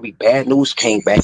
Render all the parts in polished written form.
homie Bad News came back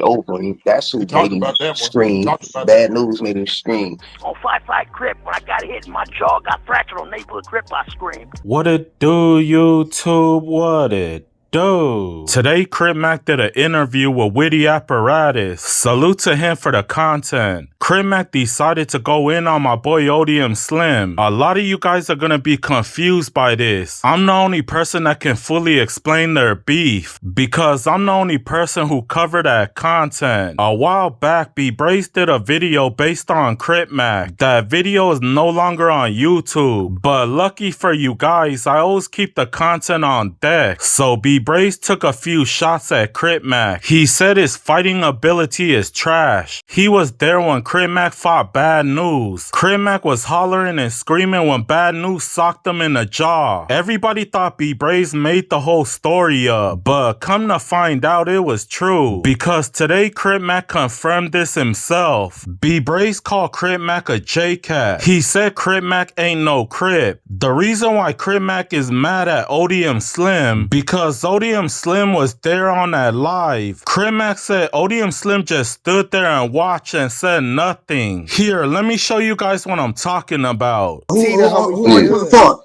over him. That's who We made talked him about that one. We scream. talked about that Bad one. News made him scream. On 5-5 Crip, when I got hit in my jaw, got fractured on neighborhood Crip, I screamed. What it do, YouTube? What it do? Today, Crip Mack did an interview with Witty Apparatus. Salute to him for the content. Crip Mack decided to go in on my boy ODM Slim. A lot of you guys are gonna be confused by this. I'm the only person that can fully explain their beef because I'm the only person who covered that content. A while back, B-Brace did a video based on Crip Mack. That video is no longer on YouTube, but lucky for you guys, I always keep the content on deck. So B-Brace took a few shots at Crip Mack. He said his fighting ability is trash. He was there when Crip Mack fought Bad News. Crip Mack was hollering and screaming when Bad News socked him in the jaw. Everybody thought B-Brace made the whole story up, but come to find out it was true, because today Crip Mack confirmed this himself. B-Brace called Crip Mack a J-Cat. He said Crip Mack ain't no Crip. The reason why Crip Mack is mad at ODM Slim, because ODM Slim was there on that live. Crip Mack said ODM Slim just stood there and watched and said nothing. Here, let me show you guys what I'm talking about. Who put the front?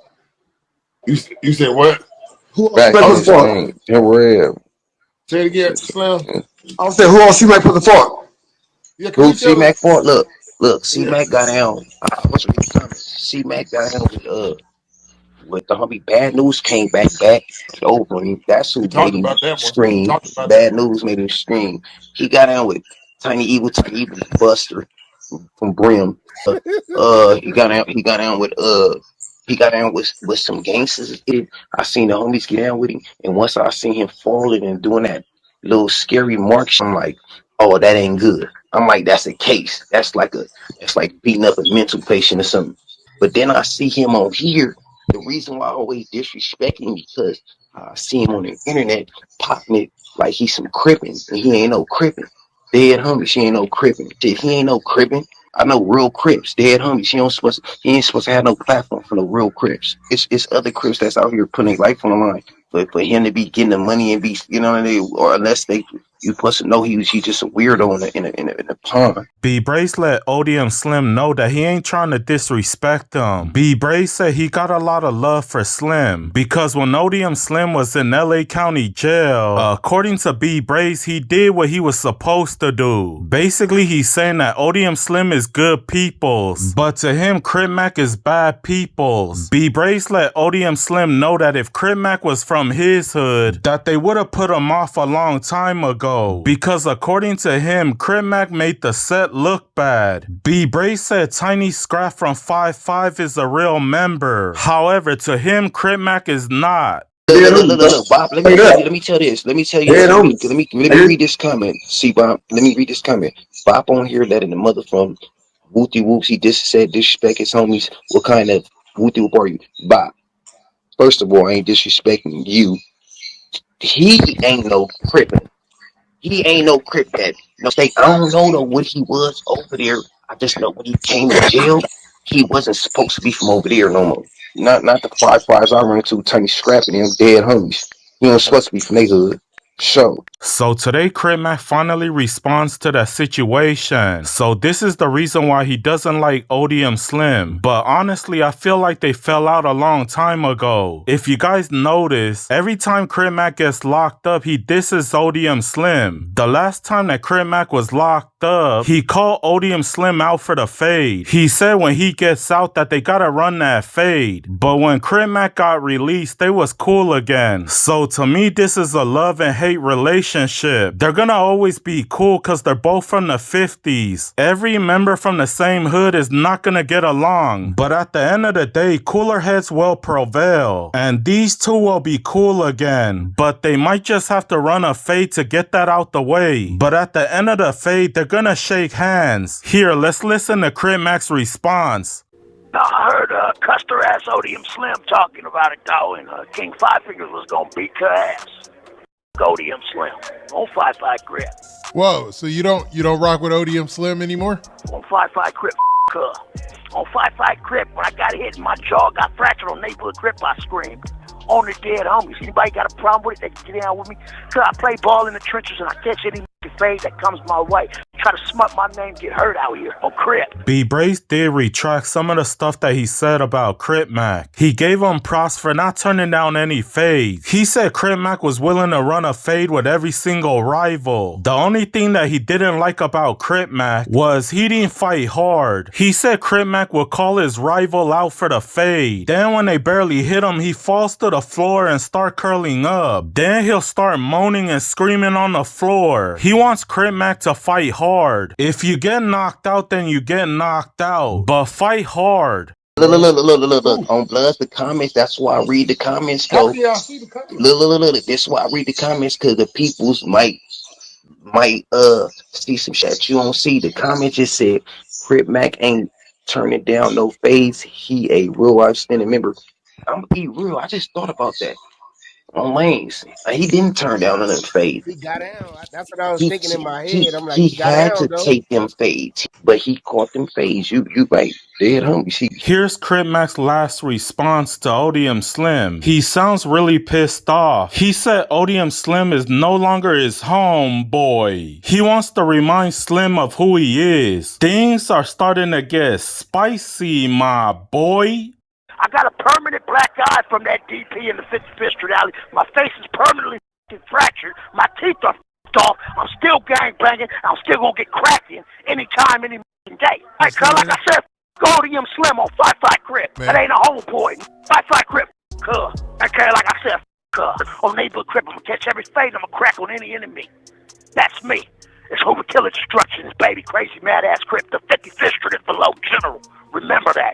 You said what? Who Back else on put the the front? screen. Real. Say it again, Slim. I said, who else you might put the front? Yeah, can Who you tell C-Mac us? fought? Look, C-Mac got down. C-Mac got down with the homie Bad News came back over him. That's who We talked made him about that one. We scream. talked about that Bad one. News made him scream. He got down with Tiny Evil Buster from Brim. He got down with some gangsters. I seen the homies get down with him, and once I seen him falling and doing that little scary mark, I'm like, oh, that ain't good. I'm like, that's a case. That's like beating up a mental patient or something. But then I see him on here. The reason why I always disrespect him because I see him on the internet popping it like he's some crippin', and he ain't no crippin'. Dead homies, she ain't no crippin'. If he ain't no crippin', I know real Crips. Dead homies, he ain't supposed to have no platform for no real Crips. It's other Crips that's out here putting their life on the line. But for him to be getting the money and be, you know what I mean, or unless you supposed to know he's just a weirdo in a pond. B-Brace let ODM Slim know that he ain't trying to disrespect him. B-Brace said he got a lot of love for Slim because when ODM Slim was in LA County Jail, according to B-Brace, he did what he was supposed to do. Basically, he's saying that ODM Slim is good peoples, but to him, Crip Mack is bad peoples. B-Brace let ODM Slim know that if Crip Mack was from his hood, that they would have put him off a long time ago, because according to him, Crip Mack made the set look bad. B-Brace said Tiny Scrap from 5-5 is a real member. However, to him, Crip Mack is not. Look, Bob. Let me tell this. Let me tell you this. Let me read this comment. See, Bob. Let me read this comment. Bob on here that in the mother from Wooty Whoops. He just said disrespect his homies. What kind of Wooty Whoop are you, Bob? First of all, I ain't disrespecting you. He ain't no crippin'. He ain't no Crip that no state. I don't know what he was over there. I just know when he came to jail, he wasn't supposed to be from over there no more. Not the 5-5s I run into, Tiny Scrap and them dead homies. He ain't supposed to be from their hood. So today, Crip Mack finally responds to that situation. So this is the reason why he doesn't like ODM Slim. But honestly, I feel like they fell out a long time ago. If you guys notice, every time Crip Mack gets locked up, he disses ODM Slim. The last time that Crip Mack was locked up, he called ODM Slim out for the fade. He said when he gets out that they gotta run that fade. But when Crip Mack got released, they was cool again. So to me, this is a love and hate relationship. They're gonna always be cool because they're both from the 50s. Every member from the same hood is not gonna get along. But at the end of the day, cooler heads will prevail. And these two will be cool again. But they might just have to run a fade to get that out the way. But at the end of the fade, they're gonna shake hands. Here, let's listen to Crip Mack's response. I heard custer ass ODM Slim talking about it though, and King Five Fingers was gonna beat her ass. ODM Slim on 5-5 Crip. Whoa, so you don't rock with ODM Slim anymore? On 5-5 Crip, on 5-5 Crip, when I got hit in my jaw, got fractured on neighborhood Crip, I screamed. on the dead homies. Anybody got a problem with it, they can get down with me. Cause I play ball in the trenches and I catch any fade that comes my way. Try to smut my name, get hurt out here on Crip. B Brace did retract some of the stuff that he said about Crip Mack. He gave him props for not turning down any fades. He said Crip Mack was willing to run a fade with every single rival. The only thing that he didn't like about Crip Mack was he didn't fight hard. He said Crip Mack would call his rival out for the fade. Then when they barely hit him, he falls to the floor and start curling up. Then he'll start moaning and screaming on the floor. He wants Crip Mack to fight hard. If you get knocked out, then you get knocked out. But fight hard. Look. On Bloods, the comments, that's why I read the comments, though. Look. That's why I read the comments, because the peoples might see some shit you don't see. The comment just said, Crip Mack ain't turning down no fades. He a real outstanding member. I'm gonna be real. I just thought about that. On lanes, he didn't turn down on them fades. He got down. That's what I was thinking in my head. I'm like, he he got had down, to though. take them fades, but he caught them fades. You like dead homie. Here's Crip Mack's last response to ODM Slim. He sounds really pissed off. He said ODM Slim is no longer his homeboy. He wants to remind Slim of who he is. Things are starting to get spicy, my boy. I got a permanent black eye from that DP in the 55th Street alley. My face is permanently fractured. My teeth are off. I'm still gang banging. I'm still gonna get cracking anytime, any day. Hey, cuz, like I said, ODM Slim on 5-5 Crip. That ain't a homeboy. 5-5 Crip. Cuz. Okay, like I said, cuz. On neighborhood Crip, I'm gonna catch every fade. I'm gonna crack on any enemy. That's me. It's Hoover Killer Destructions, baby. Crazy mad ass Crip. The 55th Street is below General. Remember that.